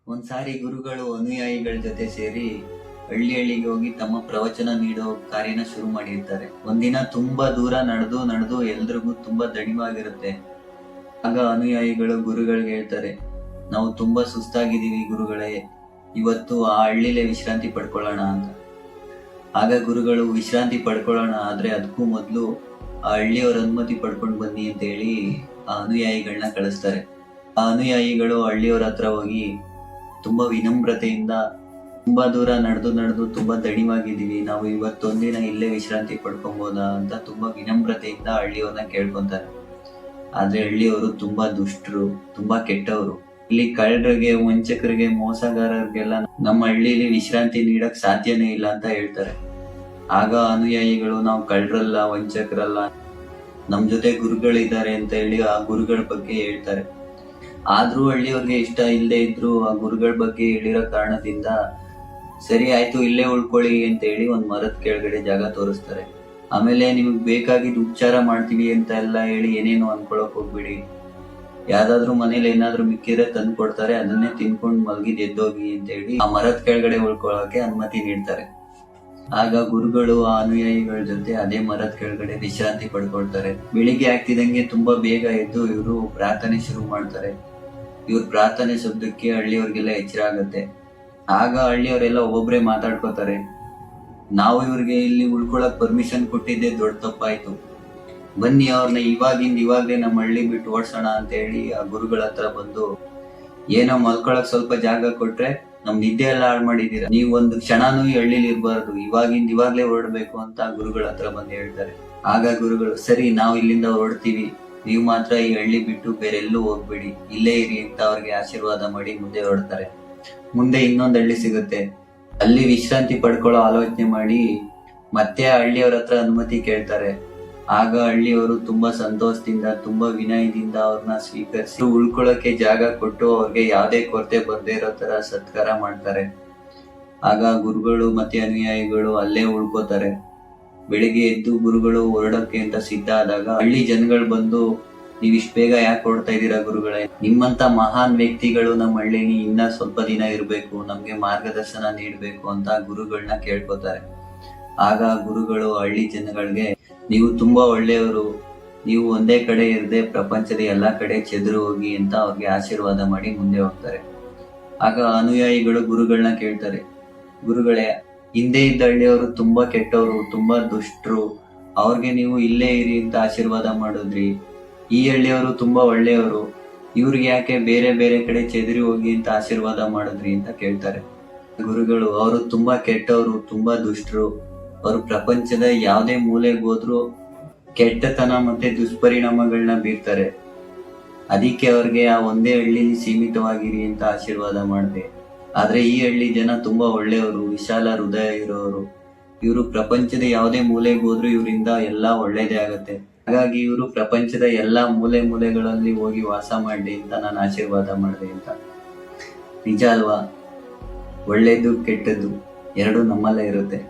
ಒಂದ್ಸಾರಿ ಗುರುಗಳು ಅನುಯಾಯಿಗಳ ಜೊತೆ ಸೇರಿ ಹಳ್ಳಿ ಹಳ್ಳಿಗೆ ಹೋಗಿ ತಮ್ಮ ಪ್ರವಚನ ನೀಡೋ ಕಾರ್ಯನ ಶುರು ಮಾಡಿರ್ತಾರೆ. ಒಂದಿನ ತುಂಬಾ ದೂರ ನಡೆದು ಎಲ್ರಿಗೂ ತುಂಬಾ ದಣಿವಾಗಿರುತ್ತೆ. ಆಗ ಅನುಯಾಯಿಗಳು ಗುರುಗಳಿಗೆ ಹೇಳ್ತಾರೆ, ನಾವು ತುಂಬಾ ಸುಸ್ತಾಗಿದ್ದೀವಿ ಗುರುಗಳೇ, ಇವತ್ತು ಆ ಹಳ್ಳಿಲೇ ವಿಶ್ರಾಂತಿ ಪಡ್ಕೊಳ್ಳೋಣ ಅಂತ. ಆಗ ಗುರುಗಳು, ವಿಶ್ರಾಂತಿ ಪಡ್ಕೊಳ್ಳೋಣ, ಆದ್ರೆ ಅದಕ್ಕೂ ಮೊದಲು ಆ ಹಳ್ಳಿಯವರ ಅನುಮತಿ ಪಡ್ಕೊಂಡು ಬನ್ನಿ ಅಂತ ಹೇಳಿ ಆ ಅನುಯಾಯಿಗಳನ್ನ ಕಳಿಸ್ತಾರೆ. ಆ ಅನುಯಾಯಿಗಳು ಹಳ್ಳಿಯವರ ಹತ್ರ ಹೋಗಿ ತುಂಬಾ ವಿನಮ್ರತೆಯಿಂದ, ತುಂಬಾ ದೂರ ನಡೆದು ತುಂಬಾ ದಣಿವಾಗಿದ್ದೀವಿ, ನಾವು ಇವತ್ತೊಂದಿನ ಇಲ್ಲೇ ವಿಶ್ರಾಂತಿ ಪಡ್ಕೊಬೋದಾ ಅಂತ ತುಂಬಾ ವಿನಮ್ರತೆಯಿಂದ ಹಳ್ಳಿಯವ್ರನ್ನ ಕೇಳ್ಕೊಂತಾರೆ. ಆದ್ರೆ ಹಳ್ಳಿಯವರು ತುಂಬಾ ದುಷ್ಟರು, ತುಂಬಾ ಕೆಟ್ಟವರು. ಇಲ್ಲಿ ಕಳ್ಳರಿಗೆ, ವಂಚಕರಿಗೆ, ಮೋಸಗಾರರಿಗೆಲ್ಲ ನಮ್ಮ ಹಳ್ಳಿಲಿ ವಿಶ್ರಾಂತಿ ನೀಡಕ್ ಸಾಧ್ಯನೇ ಇಲ್ಲ ಅಂತ ಹೇಳ್ತಾರೆ. ಆಗ ಅನುಯಾಯಿಗಳು, ನಾವು ಕಳ್ಳರಲ್ಲ, ವಂಚಕರಲ್ಲ, ನಮ್ ಜೊತೆ ಗುರುಗಳಿದ್ದಾರೆ ಅಂತ ಹೇಳಿ ಆ ಗುರುಗಳ ಬಗ್ಗೆ ಹೇಳ್ತಾರೆ. ಆದ್ರೂ ಹಳ್ಳಿಯವ್ರಿಗೆ ಇಷ್ಟ ಇಲ್ಲದೆ ಇದ್ರು ಆ ಗುರುಗಳ ಬಗ್ಗೆ ಹೇಳಿರೋ ಕಾರಣದಿಂದ ಸರಿ ಆಯ್ತು ಇಲ್ಲೇ ಉಳ್ಕೊಳ್ಳಿ ಅಂತ ಹೇಳಿ ಒಂದ್ ಮರದ ಕೆಳಗಡೆ ಜಾಗ ತೋರಿಸ್ತಾರೆ. ಆಮೇಲೆ ನಿಮಗ್ ಬೇಕಾಗಿದ್ದು ಉಪಚಾರ ಮಾಡ್ತೀವಿ ಅಂತ ಎಲ್ಲ ಹೇಳಿ ಏನೇನು ಅನ್ಕೊಳಕ್ ಹೋಗ್ಬಿಡಿ, ಯಾವ್ದಾದ್ರು ಮನೇಲಿ ಏನಾದ್ರು ಮಿಕ್ಕಿದ್ರೆ ತಂದು ಕೊಡ್ತಾರೆ, ಅದನ್ನೇ ತಿನ್ಕೊಂಡ್ ಮಲಗಿದ್ ಎದ್ದೋಗಿ ಅಂತ ಹೇಳಿ ಆ ಮರದ ಕೆಳಗಡೆ ಉಳ್ಕೊಳಕ್ಕೆ ಅನುಮತಿ ನೀಡ್ತಾರೆ. ಆಗ ಗುರುಗಳು ಆ ಅನುಯಾಯಿಗಳ ಜೊತೆ ಅದೇ ಮರದ ಕೆಳಗಡೆ ವಿಶ್ರಾಂತಿ ಪಡ್ಕೊಳ್ತಾರೆ. ಬೆಳಿಗ್ಗೆ ಆಗ್ತಿದಂಗೆ ತುಂಬಾ ಬೇಗ ಎದ್ದು ಇವರು ಪ್ರಾರ್ಥನೆ ಶುರು ಮಾಡ್ತಾರೆ. ಇವ್ರ ಪ್ರಾರ್ಥನೆ ಶಬ್ದಕ್ಕೆ ಹಳ್ಳಿಯವ್ರಿಗೆಲ್ಲ ಎಚ್ಚರ ಆಗತ್ತೆ. ಆಗ ಹಳ್ಳಿಯವರೆಲ್ಲ ಒಬ್ಬೊಬ್ರೆ ಮಾತಾಡ್ಕೋತಾರೆ, ನಾವು ಇವ್ರಿಗೆ ಇಲ್ಲಿ ಉಳ್ಕೊಳಕ್ ಪರ್ಮಿಷನ್ ಕೊಟ್ಟಿದ್ದೆ ದೊಡ್ಡ ತಪ್ಪಾಯ್ತು, ಬನ್ನಿ ಅವ್ರನ್ನ ಇವಾಗ್ಲೇ ನಮ್ಮ ಹಳ್ಳಿ ಬಿಟ್ಟು ಓಡ್ಸೋಣ ಅಂತ ಹೇಳಿ ಆ ಗುರುಗಳ ಹತ್ರ ಬಂದು, ಏನೋ ಮಲ್ಕೊಳಕ್ ಸ್ವಲ್ಪ ಜಾಗ ಕೊಟ್ರೆ ನಮ್ ನಿದ್ದೆ ಎಲ್ಲ ಹಾಳು ಮಾಡಿದೀರ, ನೀವು ಒಂದು ಕ್ಷಣನೂ ಈ ಹಳ್ಳಿಲಿ ಇರ್ಬಾರ್ದು, ಇವಾಗ್ಲೇ ಹೊರಡ್ಬೇಕು ಅಂತ ಗುರುಗಳ ಹತ್ರ ಬಂದು ಹೇಳ್ತಾರೆ. ಆಗ ಗುರುಗಳು, ಸರಿ ನಾವು ಇಲ್ಲಿಂದ ಹೊರಡ್ತೀವಿ, ನೀವು ಮಾತ್ರ ಈ ಹಳ್ಳಿ ಬಿಟ್ಟು ಬೇರೆ ಎಲ್ಲೂ ಹೋಗ್ಬೇಡಿ, ಇಲ್ಲೇ ಇರಿ ಅಂತ ಅವ್ರಿಗೆ ಆಶೀರ್ವಾದ ಮಾಡಿ ಮುಂದೆ ಹೊರಡ್ತಾರೆ. ಮುಂದೆ ಇನ್ನೊಂದು ಹಳ್ಳಿ ಸಿಗುತ್ತೆ, ಅಲ್ಲಿ ವಿಶ್ರಾಂತಿ ಪಡ್ಕೊಳ್ಳೋ ಆಲೋಚನೆ ಮಾಡಿ ಮತ್ತೆ ಆ ಹಳ್ಳಿಯವ್ರ ಹತ್ರ ಅನುಮತಿ ಕೇಳ್ತಾರೆ. ಆಗ ಹಳ್ಳಿಯವರು ತುಂಬಾ ಸಂತೋಷದಿಂದ, ತುಂಬಾ ವಿನಯದಿಂದ ಅವ್ರನ್ನ ಸ್ವೀಕರಿಸಿ ಉಳ್ಕೊಳ್ಳೋಕೆ ಜಾಗ ಕೊಟ್ಟು ಅವ್ರಿಗೆ ಯಾವ್ದೇ ಕೊರತೆ ಬರ್ದೇ ಇರೋ ತರ ಸತ್ಕಾರ ಮಾಡ್ತಾರೆ. ಆಗ ಗುರುಗಳು ಮತ್ತೆ ಅನುಯಾಯಿಗಳು ಅಲ್ಲೇ ಉಳ್ಕೋತಾರೆ. ಬೆಳಿಗ್ಗೆ ಎದ್ದು ಗುರುಗಳು ಹೊರಡೋಕೆ ಅಂತ ಸಿದ್ಧ ಆದಾಗ ಹಳ್ಳಿ ಜನಗಳು ಬಂದು, ನೀವ್ ಇಷ್ಟ ಬೇಗ ಯಾಕೆ ಹೊರಡ್ತಾ ಇದ್ದೀರಾ ಗುರುಗಳೇ, ನಿಮ್ಮಂತ ಮಹಾನ್ ವ್ಯಕ್ತಿಗಳು ನಮ್ಮ ಹಳ್ಳಿಲಿ ಇನ್ನ ಸ್ವಲ್ಪ ದಿನ ಇರ್ಬೇಕು, ನಮ್ಗೆ ಮಾರ್ಗದರ್ಶನ ನೀಡ್ಬೇಕು ಅಂತ ಗುರುಗಳನ್ನ ಕೇಳ್ಕೊತಾರೆ. ಆಗ ಗುರುಗಳು ಹಳ್ಳಿ ಜನಗಳಿಗೆ, ನೀವು ತುಂಬಾ ಒಳ್ಳೆಯವರು, ನೀವು ಒಂದೇ ಕಡೆ ಇರದೆ ಪ್ರಪಂಚದ ಎಲ್ಲಾ ಕಡೆ ಚೆದ್ರು ಹೋಗಿ ಅಂತ ಅವ್ರಿಗೆ ಆಶೀರ್ವಾದ ಮಾಡಿ ಮುಂದೆ ಹೋಗ್ತಾರೆ. ಆಗ ಅನುಯಾಯಿಗಳು ಗುರುಗಳನ್ನ ಕೇಳ್ತಾರೆ, ಗುರುಗಳೇ, ಹಿಂದೆ ಇದ್ದ ಹಳ್ಳಿಯವರು ತುಂಬಾ ಕೆಟ್ಟವರು, ತುಂಬಾ ದುಷ್ಟರು, ಅವ್ರಿಗೆ ನೀವು ಇಲ್ಲೇ ಇರಿ ಅಂತ ಆಶೀರ್ವಾದ ಮಾಡಿದ್ರಿ, ಈ ಹಳ್ಳಿಯವರು ತುಂಬಾ ಒಳ್ಳೆಯವರು, ಇವ್ರಿಗೆ ಯಾಕೆ ಬೇರೆ ಬೇರೆ ಕಡೆ ಚೆದರಿ ಹೋಗಿ ಅಂತ ಆಶೀರ್ವಾದ ಮಾಡಿದ್ರಿ ಅಂತ ಕೇಳ್ತಾರೆ. ಗುರುಗಳು, ಅವರು ತುಂಬಾ ಕೆಟ್ಟವರು, ತುಂಬಾ ದುಷ್ಟರು, ಅವರು ಪ್ರಪಂಚದ ಯಾವುದೇ ಮೂಲೆಗೆ ಹೋದ್ರು ಕೆಟ್ಟತನ ಮತ್ತೆ ದುಷ್ಪರಿಣಾಮಗಳನ್ನ ಬೀರ್ತಾರೆ, ಅದಕ್ಕೆ ಅವ್ರಿಗೆ ಆ ಒಂದೇ ಹಳ್ಳಿಲಿ ಸೀಮಿತವಾಗಿರಿ ಅಂತ ಆಶೀರ್ವಾದ ಮಾಡಿದೆ. ಆದ್ರೆ ಈ ಹಳ್ಳಿ ಜನ ತುಂಬಾ ಒಳ್ಳೆಯವರು, ವಿಶಾಲ ಹೃದಯ ಇರೋರು, ಇವರು ಪ್ರಪಂಚದ ಯಾವುದೇ ಮೂಲೆಗೆ ಹೋದ್ರು ಇವರಿಂದ ಎಲ್ಲಾ ಒಳ್ಳೇದೇ ಆಗತ್ತೆ, ಹಾಗಾಗಿ ಇವರು ಪ್ರಪಂಚದ ಎಲ್ಲಾ ಮೂಲೆಗಳಲ್ಲಿ ಹೋಗಿ ವಾಸ ಮಾಡ್ಲಿ ಅಂತ ನಾನು ಆಶೀರ್ವಾದ ಮಾಡಿದೆ ಅಂತ. ನಿಜ ಅಲ್ವಾ? ಒಳ್ಳೇದು ಕೆಟ್ಟದ್ದು ಎರಡು ನಮ್ಮಲ್ಲೇ ಇರುತ್ತೆ.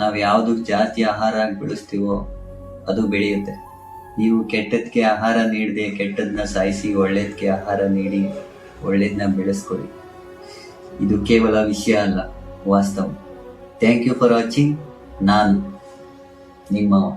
ನಾವ್ ಯಾವ್ದಕ್ ಜಾಸ್ತಿ ಆಹಾರ ಬೆಳೆಸ್ತೀವೋ ಅದು ಬೆಳೆಯುತ್ತೆ. ನೀವು ಕೆಟ್ಟದ್ಕೆ ಆಹಾರ ನೀಡದೆ ಕೆಟ್ಟದ್ನ ಸಾಯಿಸಿ ಒಳ್ಳೇದ್ಕೆ ಆಹಾರ ನೀಡಿ ಒಳ್ಳೇದ್ನ ಬೆಳೆಸ್ಕೊಳ್ಳಿ. ಇದು ಕೇವಲ ವಿಷಯ ಅಲ್ಲ, ವಾಸ್ತವ. Thank you for watching. ನಾನು ನಿಮ್ಮವ.